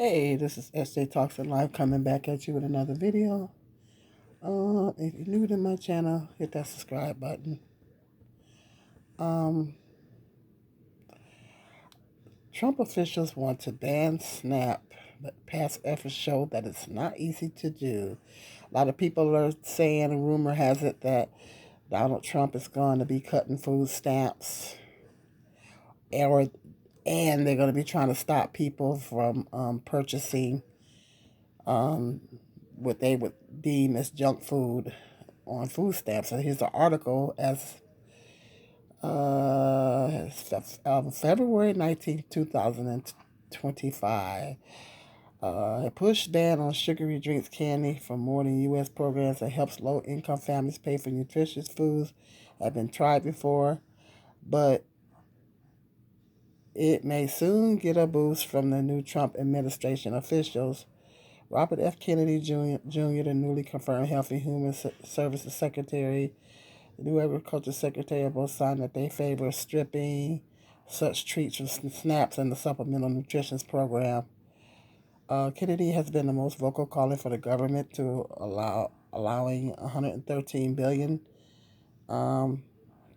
Hey, this is SJ Talks and Live coming back at you with another video. If you're new to my channel, hit that subscribe button. Um, Trump officials want to ban SNAP, but past efforts show that it's not easy to do. A lot of people are saying, and rumor has it, that Donald Trump is going to be cutting food stamps, or and they're going to be trying to stop people from purchasing um, what they would deem as junk food on food stamps. So here's an article as February 19th, 2025. A push ban on sugary drinks candy from more than U.S. programs that helps low-income families pay for nutritious foods have been tried before, but it may soon get a boost from the new Trump administration officials. Robert F. Kennedy Jr., the newly confirmed Health and Human Services Secretary, the new Agriculture Secretary, have both signed that they favor stripping such treats from SNAPs and the Supplemental Nutrition Program. Kennedy has been the most vocal, calling for the government to allowing $113 billion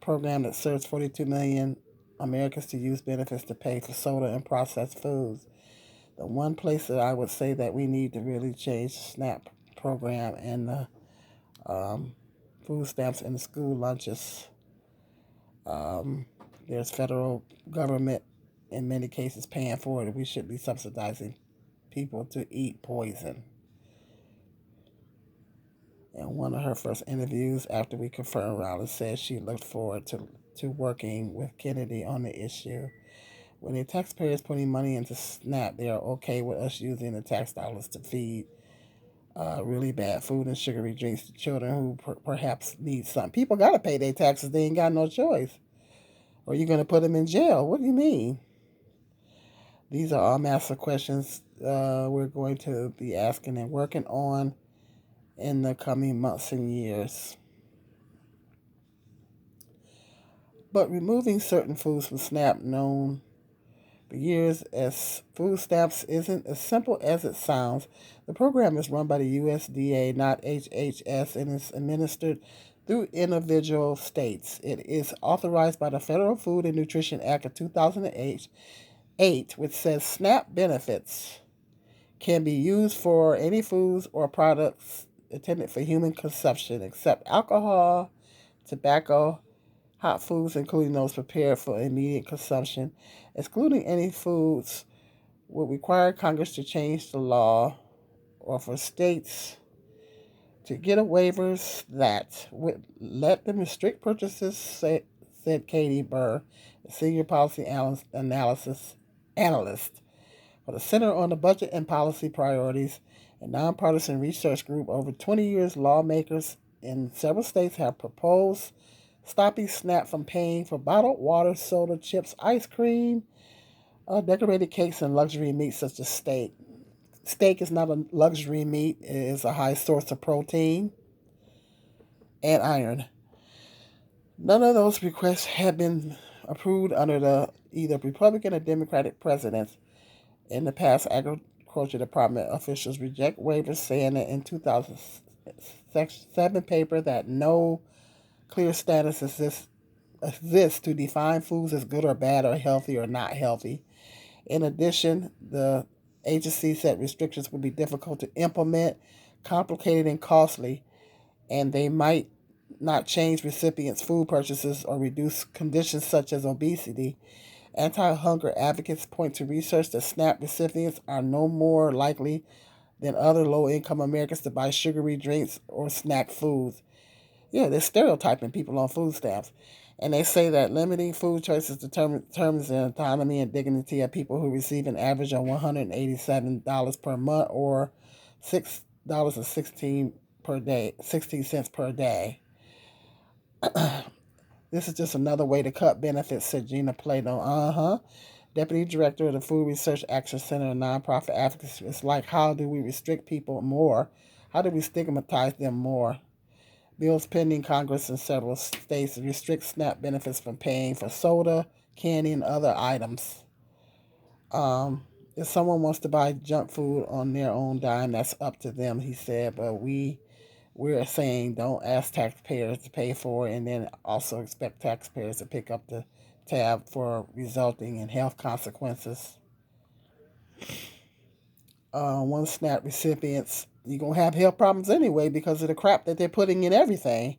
program that serves 42 million Americans to use benefits to pay for soda and processed foods. The one place that I would say that we need to really change the SNAP program and the food stamps in the school lunches. There's federal government in many cases paying for it. We should be subsidizing people to eat poison. In one of her first interviews after we confirmed Rowley said she looked forward to working with Kennedy on the issue. When the taxpayers putting money into SNAP, they are okay with us using the tax dollars to feed really bad food and sugary drinks to children who perhaps need something. People got to pay their taxes. They ain't got no choice. Or you're going to put them in jail. What do you mean? These are all massive questions we're going to be asking and working on in the coming months and years. But removing certain foods from SNAP, known for years as food stamps, isn't as simple as it sounds. The program is run by the USDA, not HHS, and is administered through individual states. It is authorized by the Federal Food and Nutrition Act of 2008, which says SNAP benefits can be used for any foods or products intended for human consumption except alcohol, tobacco, hot foods, including those prepared for immediate consumption, excluding any foods, would require Congress to change the law or for states to get a waivers that would let them restrict purchases, said Katie Burr, a senior policy analyst for the Center on the Budget and Policy Priorities, a nonpartisan research group. Over 20 years, lawmakers in several states have proposed stopping SNAP from paying for bottled water, soda, chips, ice cream, decorated cakes, and luxury meats such as steak. Steak is not a luxury meat. It is a high source of protein and iron. None of those requests have been approved under the either Republican or Democratic presidents. In the past, Agriculture Department officials reject waivers, saying that in 2007 paper that no clear status exists to define foods as good or bad or healthy or not healthy. In addition, the agency said restrictions would be difficult to implement, complicated, and costly, and they might not change recipients' food purchases or reduce conditions such as obesity. Anti-hunger advocates point to research that SNAP recipients are no more likely than other low-income Americans to buy sugary drinks or snack foods. Yeah, they're stereotyping people on food stamps. And they say that limiting food choices determines the autonomy and dignity of people who receive an average of $187 per month or $6.16 per day, 16 cents per day. This is just another way to cut benefits, said Gina Plato. Deputy Director of the Food Research Action Center, a nonprofit advocacy. It's like, how do we restrict people more? How do we stigmatize them more? Bills pending Congress in several states to restrict SNAP benefits from paying for soda, candy, and other items. If someone wants to buy junk food on their own dime, that's up to them, he said. But we're saying don't ask taxpayers to pay for it, and then also expect taxpayers to pick up the tab for resulting in health consequences. One SNAP recipients, you're gonna have health problems anyway because of the crap that they're putting in everything.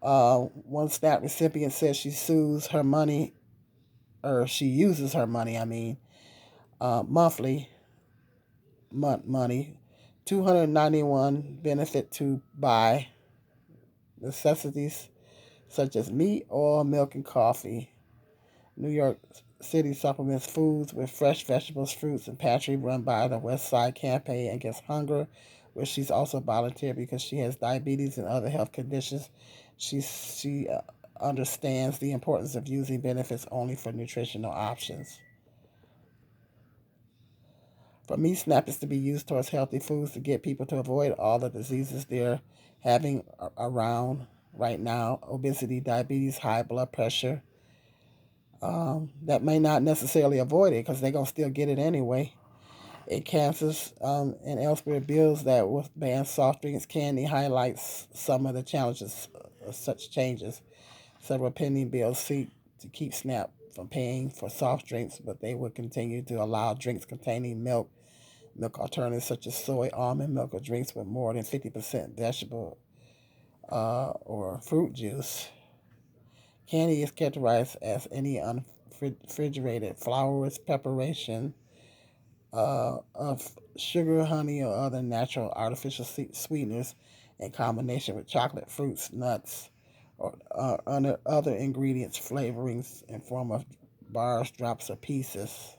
One SNAP recipient says she sues her money, or she uses her money, monthly money, 291 benefit to buy necessities such as meat, oil, milk, and coffee. New York City supplements foods with fresh vegetables, fruits, and pantry run by the West Side Campaign Against Hunger, where she's also volunteered because she has diabetes and other health conditions. She understands the importance of using benefits only for nutritional options. For me, SNAP is to be used towards healthy foods to get people to avoid all the diseases they're having around right now: obesity, diabetes, high blood pressure. That may not necessarily avoid it because they're going to still get it anyway. In Kansas and elsewhere, bills that will ban soft drinks, candy highlights some of the challenges of such changes. Several pending bills seek to keep SNAP from paying for soft drinks, but they will continue to allow drinks containing milk alternatives such as soy, almond milk, or drinks with more than 50% vegetable or fruit juice. Candy is characterized as any unrefrigerated flourless preparation of sugar, honey, or other natural artificial sweeteners in combination with chocolate, fruits, nuts, or other ingredients, flavorings in form of bars, drops, or pieces.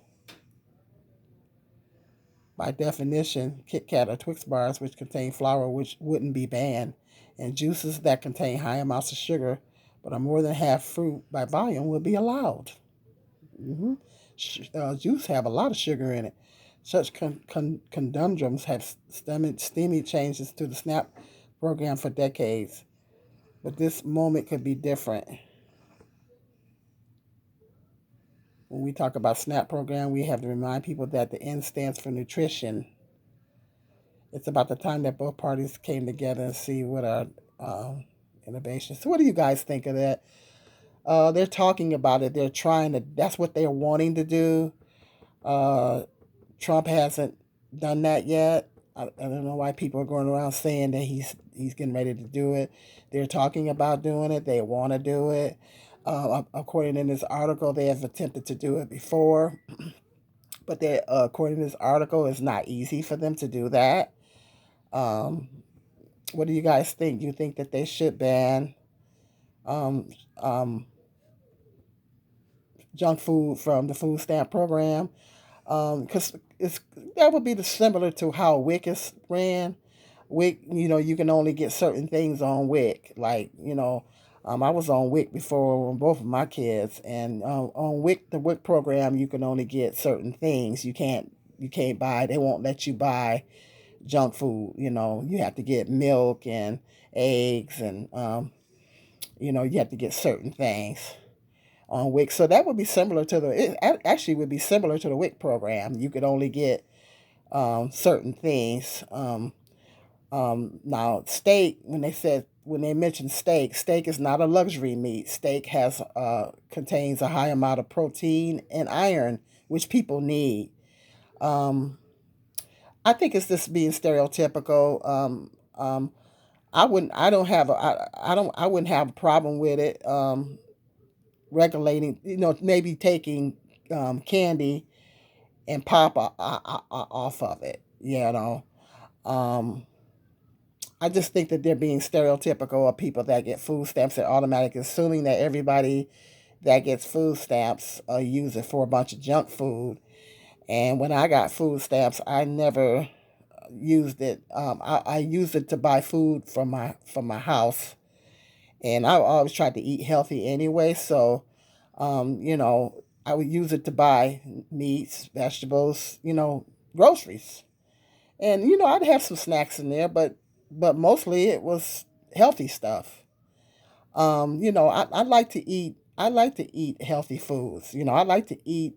By definition, Kit Kat or Twix bars, which contain flour, which wouldn't be banned, and juices that contain high amounts of sugar but are more than half fruit by volume will be allowed. hmm Juice have a lot of sugar in it. Such conundrums have stemmed changes to the SNAP program for decades, but this moment could be different. When we talk about SNAP program, we have to remind people that the N stands for nutrition. It's about the time that both parties came together and see what are innovations. So, what do you guys think of that? They're talking about it. They're trying to. That's what they're wanting to do. Uh, Trump hasn't done that yet. I don't know why people are going around saying that he's getting ready to do it. They're talking about doing it. They want to do it. According to this article, they have attempted to do it before, but according to this article, it's not easy for them to do that. Um, what do you guys think? Do you think that they should ban um, um, junk food from the food stamp program? Because it's that would be the similar to how WIC is ran. WIC, you can only get certain things on WIC. Like, I was on WIC before with both of my kids, and on WIC, the WIC program, you can only get certain things. You can't buy. They won't let you buy junk food. You have to get milk and eggs, and you have to get certain things on WIC. So that would be similar to it actually would be similar to the WIC program. You could only get certain things. Now steak, when they mention steak is not a luxury meat. Steak has contains a high amount of protein and iron, which people need. Um, I think it's just being stereotypical. I don't have I wouldn't have a problem with it. Regulating, maybe taking candy and pop off of it. Um, I just think that they're being stereotypical of people that get food stamps and automatically assuming that everybody that gets food stamps use it for a bunch of junk food. And when I got food stamps, I never used it. I used it to buy food from my house, and I always tried to eat healthy anyway. So, I would use it to buy meats, vegetables, groceries, and I'd have some snacks in there, but mostly it was healthy stuff. I like to eat. I like to eat healthy foods. I like to eat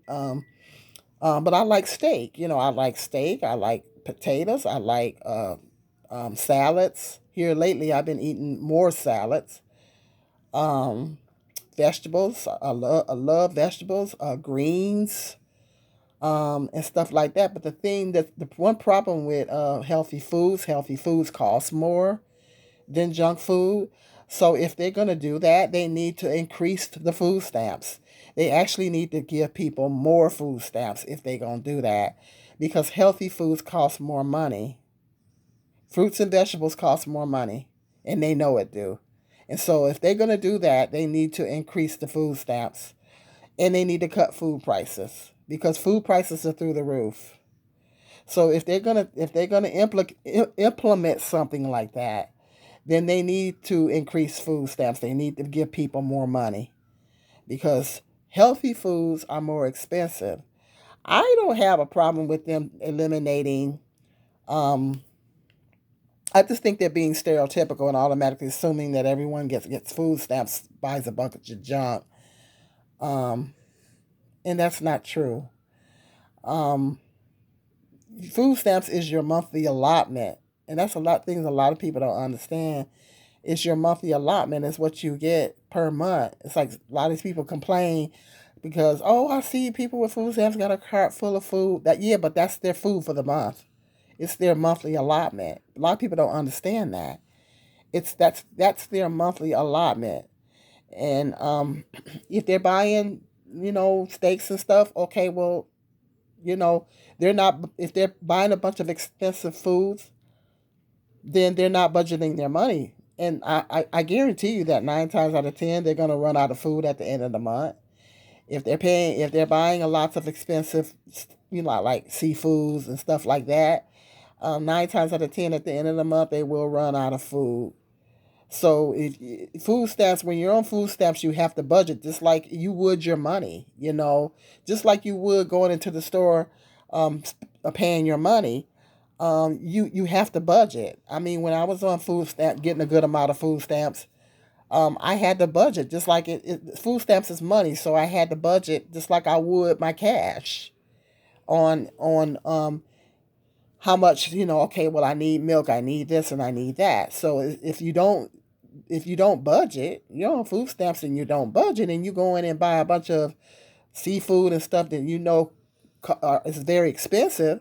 But I like steak. I like steak. I like potatoes. I like salads. Here lately, I've been eating more salads. Um, Vegetables. I love vegetables, greens, and stuff like that. But the one problem with healthy foods cost more than junk food. So if they're going to do that, they need to increase the food stamps. They actually need to give people more food stamps if they're going to do that, because healthy foods cost more money. Fruits and vegetables cost more money, and they know it do. And so if they're going to do that, they need to increase the food stamps, and they need to cut food prices because food prices are through the roof. So if they're gonna implement something like that, then they need to increase food stamps. They need to give people more money because healthy foods are more expensive. I don't have a problem with them eliminating. Um, I just think they're being stereotypical and automatically assuming that everyone gets food stamps, buys a bunch of junk, um, and that's not true. Um, Food stamps is your monthly allotment, and that's a lot things a lot of people don't understand. It's your monthly allotment. It's what you get per month. It's like a lot of these people complain because, oh, I see people with food stamps got a cart full of food. That, yeah, but that's their food for the month. It's their monthly allotment. A lot of people don't understand that. That's their monthly allotment. And if they're buying, steaks and stuff, okay, well, you know, they're not. If they're buying a bunch of expensive foods, then they're not budgeting their money. And I guarantee you that 9 times out of 10, they're going to run out of food at the end of the month. If they're buying a lots of expensive, like seafoods and stuff like that, 9 times out of 10 at the end of the month, they will run out of food. So if food stamps, when you're on food stamps, you have to budget just like you would your money, just like you would going into the store, paying your money. You have to budget. I mean, when I was on food stamp, getting a good amount of food stamps, I had to budget just like food stamps is money, so I had to budget just like I would my cash on how much. Okay, well, I need milk, I need this, and I need that. So if you don't budget, you're on food stamps and you don't budget, and you go in and buy a bunch of seafood and stuff that is very expensive,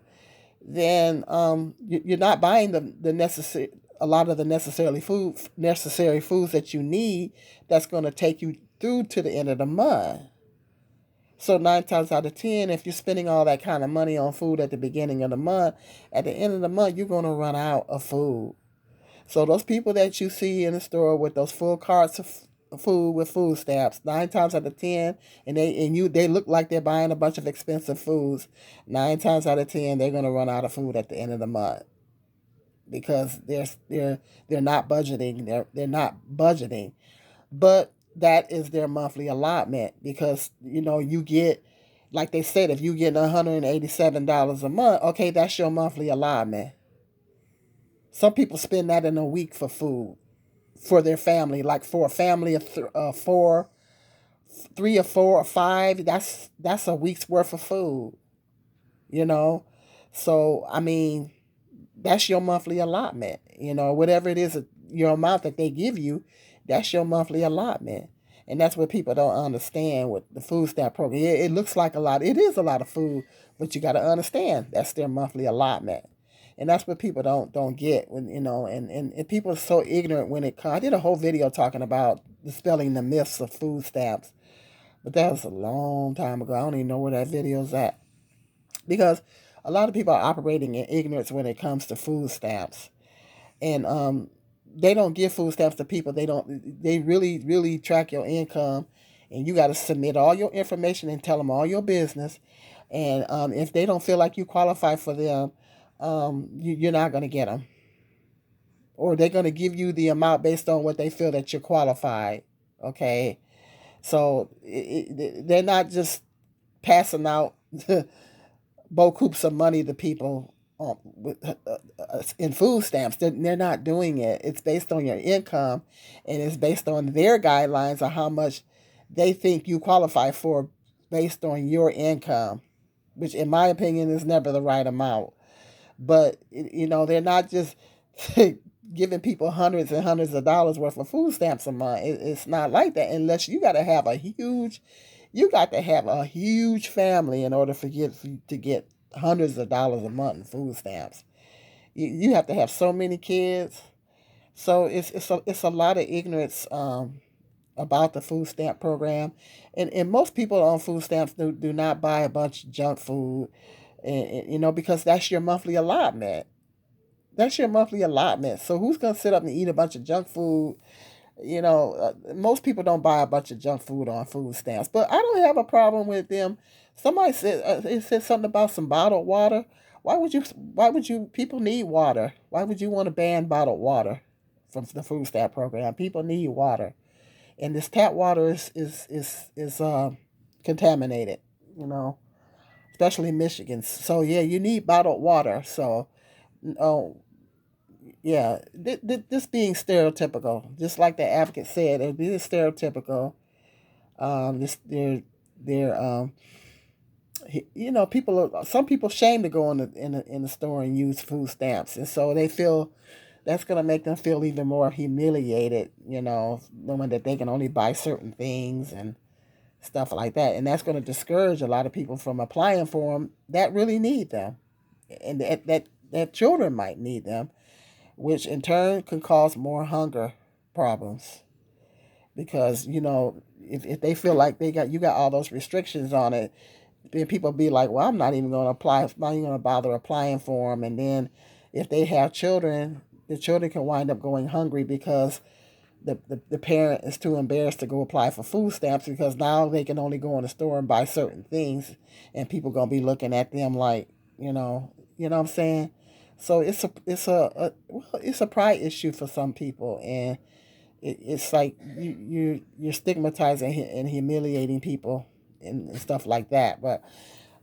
then you're not buying the necessary a lot of the necessary foods that you need. That's going to take you through to the end of the month. So 9 times out of 10, if you're spending all that kind of money on food at the beginning of the month, at the end of the month you're going to run out of food. So those people that you see in the store with those full carts of food with food stamps, 9 times out of 10, they look like they're buying a bunch of expensive foods. 9 times out of 10, they're gonna run out of food at the end of the month because they're not budgeting. They're not budgeting, but that is their monthly allotment because you get, like they said, if you get $187 a month, okay, that's your monthly allotment. Some people spend that in a week for food for their family, like for a family of four, 3 or 4 or 5. That's a week's worth of food, you know. So I mean, that's your monthly allotment. Whatever it is, your amount that they give you, that's your monthly allotment. And that's what people don't understand with the food stamp program. It looks like a lot. It is a lot of food, but you got to understand that's their monthly allotment. And that's what people don't get when and people are so ignorant when it comes. I did a whole video talking about dispelling the myths of food stamps, but that was a long time ago. I don't even know where that video's at because a lot of people are operating in ignorance when it comes to food stamps, and they don't give food stamps to people. They really track your income, and you got to submit all your information and tell them all your business. And if they don't feel like you qualify for them, you're not going to get them, or they're going to give you the amount based on what they feel that you're qualified. Okay, so they're not just passing out boucoups of money to people in food stamps. They're not doing it. It's based on your income, and it's based on their guidelines on how much they think you qualify for based on your income. which in my opinion is never the right amount. But they're not just giving people hundreds and hundreds of dollars worth of food stamps a month. It's not like that unless you got to have a huge family in order to get hundreds of dollars a month in food stamps. You have to have so many kids. So it's a lot of ignorance about the food stamp program, and most people on food stamps do not buy a bunch of junk food, and because that's your monthly allotment. That's your monthly allotment. So who's gonna sit up and eat a bunch of junk food? Most people don't buy a bunch of junk food on food stamps, but I don't have a problem with them. Somebody said it said something about some bottled water. Why would you? People need water. Why would you want to ban bottled water from the food stamp program? People need water, and this tap water is contaminated. You know, especially in Michigan. So yeah, you need bottled water. So oh yeah, this being stereotypical, just like the advocate said, it being stereotypical. This they're some people shame to go in the store and use food stamps, and so they feel that's gonna make them feel even more humiliated. Knowing that they can only buy certain things and stuff like that, and that's gonna discourage a lot of people from applying for them that really need them, and that children might need them, which in turn can cause more hunger problems because if they feel like you got all those restrictions on it, then people be like, well, I'm not even going to apply. I'm not even going to bother applying for them. And then if they have children, the children can wind up going hungry because the parent is too embarrassed to go apply for food stamps because now they can only go in the store and buy certain things, and people gonna be looking at them like, what I'm saying. So it's a pride issue for some people, and it's like you're stigmatizing and humiliating people and stuff like that. But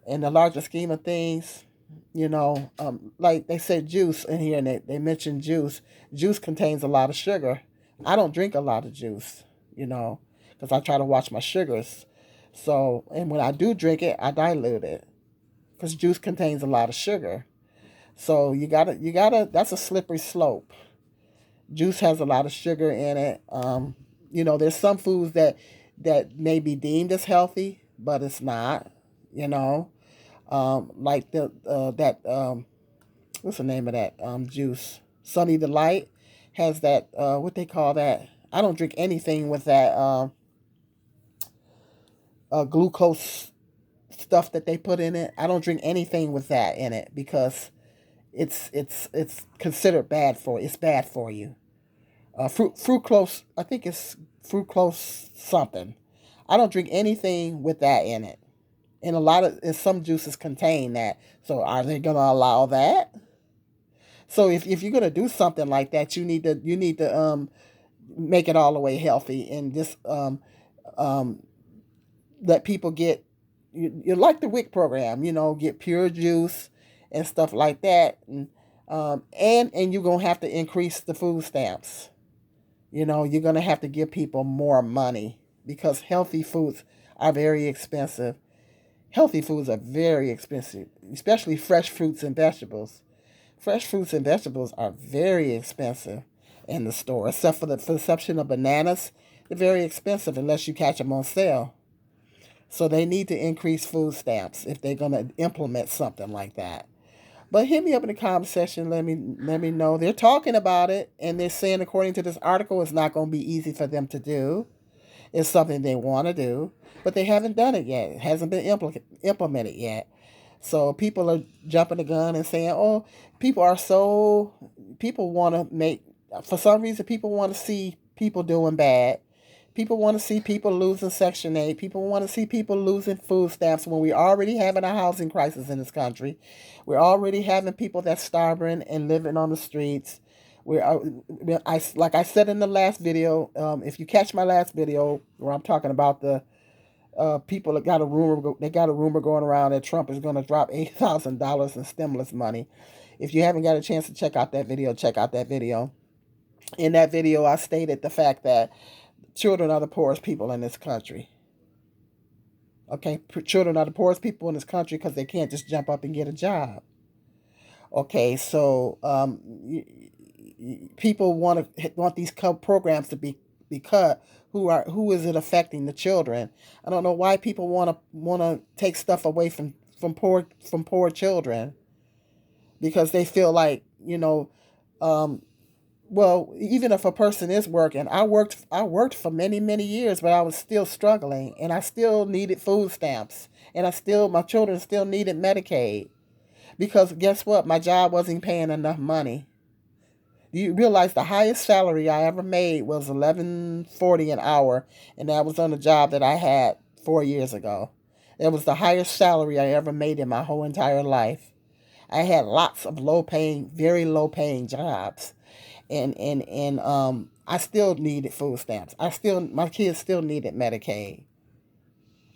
in the larger scheme of things, like they said juice in here, and they mentioned juice. Juice contains a lot of sugar. I don't drink a lot of juice, because I try to watch my sugars. So, and when I do drink it, I dilute it because juice contains a lot of sugar. So you gotta. That's a slippery slope. Juice has a lot of sugar in it. There's some foods that may be deemed as healthy, but it's not. You know, like the that what's the name of that juice? Sunny Delight has that what they call that. I don't drink anything with that glucose stuff that they put in it. I don't drink anything with that in it because it's considered bad for it's bad for you. Fructose, I think it's fructose something. I don't drink anything with that in it. And some juices contain that. So are they gonna allow that? So if you're gonna do something like that, you need to make it all the way healthy and just um let people get you like the WIC program, get pure juice and stuff like that, and you're gonna have to increase the food stamps. You're gonna have to give people more money because healthy foods are very expensive. Healthy foods are very expensive, especially fresh fruits and vegetables. Fresh fruits and vegetables are very expensive in the store, except for the exception of bananas. They're very expensive unless you catch them on sale. So they need to increase food stamps if they're going to implement something like that. But hit me up in the comment section. Let me know. They're talking about it, and they're saying, according to this article, it's not going to be easy for them to do. It's something they want to do, but they haven't done it yet. It hasn't been implemented yet. So people are jumping the gun and saying, "Oh, people want to make for some reason people want to see people doing bad. People want to see people losing Section 8. People want to see people losing food stamps when we're already having a housing crisis in this country. We're already having people that's starving and living on the streets. Like I said in the last video, if you catch my last video where I'm talking about the people that got a rumor going around that Trump is going to drop $8,000 in stimulus money. If you haven't got a chance to check out that video, check out that video. In that video, I stated the fact that children are the poorest people in this country. Okay, children are the poorest people in this country because they can't just jump up and get a job. Okay, so people want these programs to be cut. Who is it affecting? The children. I don't know why people want to take stuff away from poor children because they feel like um, well, even if a person is working, I worked for many years, but I was still struggling, and I still needed food stamps, and my children still needed Medicaid because guess what? My job wasn't paying enough money. You realize the highest salary I ever made was 11.40 an hour, and that was on a job that I had 4 years ago. It was the highest salary I ever made in my whole entire life. I had lots of low paying, very low paying jobs, and I still needed food stamps. My kids still needed Medicaid.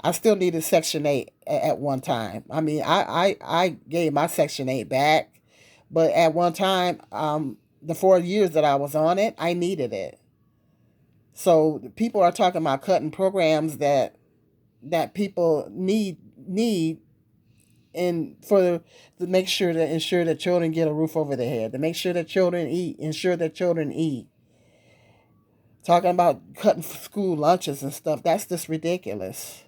I still needed Section 8 at one time. I mean, I gave my Section 8 back, but at one time, the 4 years that I was on it, I needed it. So people are talking about cutting programs that people need and for to make sure to ensure that children get a roof over their head, to make sure that children eat, ensure that children eat. Talking about cutting school lunches and stuff, that's just ridiculous.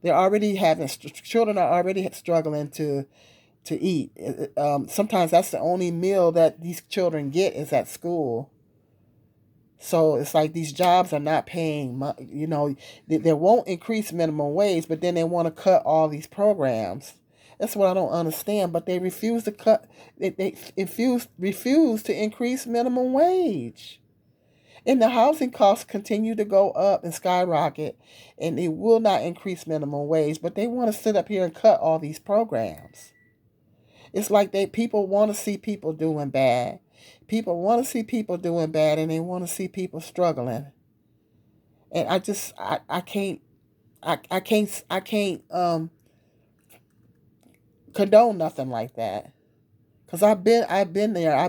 They're already having children are already struggling to eat. Sometimes that's the only meal that these children get is at school. So it's like these jobs are not paying. They won't increase minimum wage, but then they want to cut all these programs. That's what I don't understand. But they refuse to cut. They refuse to increase minimum wage. And the housing costs continue to go up and skyrocket, and they will not increase minimum wage, but they want to sit up here and cut all these programs. It's like people want to see people doing bad. People want to see people doing bad, and they want to see people struggling. And I can't I can't condone nothing like that. Cause I've been there. I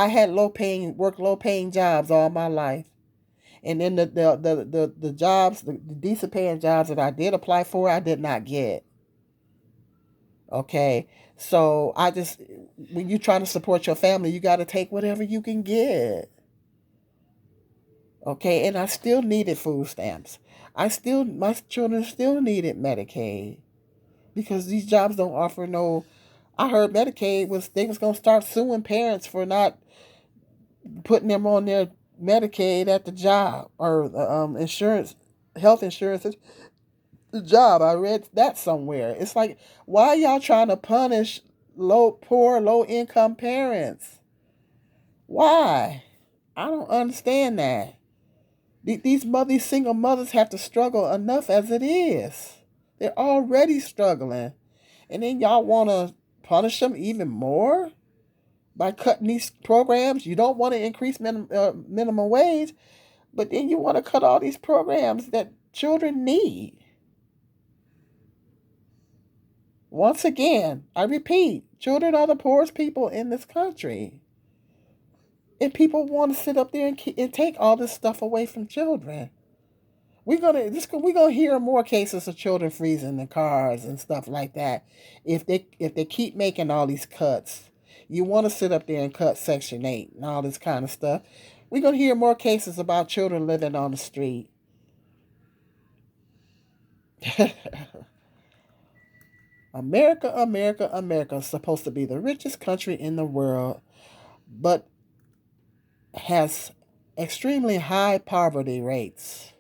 had low paying jobs all my life. And then the jobs, the decent paying jobs that I did apply for, I did not get. Okay. So when you're trying to support your family, you got to take whatever you can get. Okay. And I still needed food stamps. My children still needed Medicaid because these jobs don't offer no. I heard they was going to start suing parents for not putting them on their Medicaid at the job or health insurance at the job. I read that somewhere. It's like, why are y'all trying to punish low income parents? Why? I don't understand that. These single mothers have to struggle enough as it is. They're already struggling, and then y'all want to punish them even more by cutting these programs. You don't want to increase minimum wage, but then you want to cut all these programs that children need. Once again, I repeat, children are the poorest people in this country. And people want to sit up there and take all this stuff away from children. We're gonna hear more cases of children freezing in cars and stuff like that if they keep making all these cuts. You want to sit up there and cut Section 8 and all this kind of stuff. We're gonna hear more cases about children living on the street. America, America, America is supposed to be the richest country in the world, but has extremely high poverty rates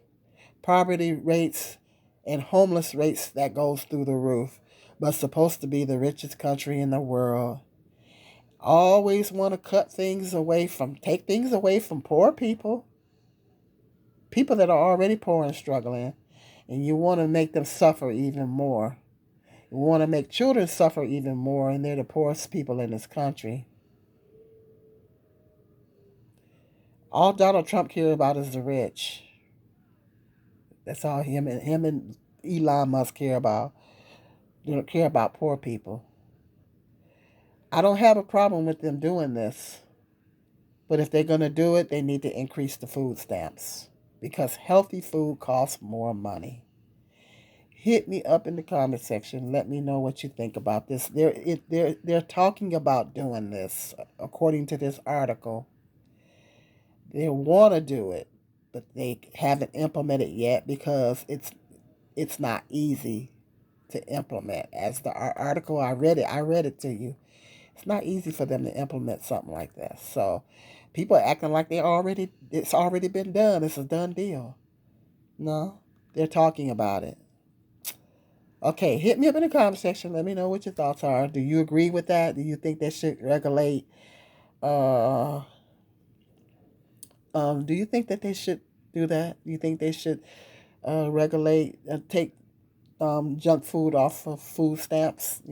and homeless rates that goes through the roof, but supposed to be the richest country in the world. Always want to take things away from poor people that are already poor and struggling, and you want to make them suffer even more. You want to make children suffer even more, and they're the poorest people in this country. All Donald Trump cares about is the rich. That's all him and Elon Musk care about. They don't care about poor people. I don't have a problem with them doing this, but if they're going to do it, they need to increase the food stamps because healthy food costs more money. Hit me up in the comment section. Let me know what you think about this. They're talking about doing this, according to this article. They want to do it, but they haven't implemented yet because it's not easy to implement. As the article, I read it to you. It's not easy for them to implement something like this. So people are acting like it's already been done. It's a done deal. No, they're talking about it. Okay, hit me up in the comment section. Let me know what your thoughts are. Do you agree with that? Do you think they should regulate? Uh, do you think that they should do that? Do you think they should regulate, take junk food off of food stamps?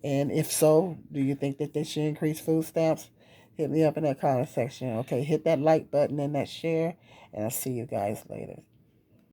And if so, do you think that they should increase food stamps? Hit me up in that comment section. Okay, hit that like button and that share, and I'll see you guys later.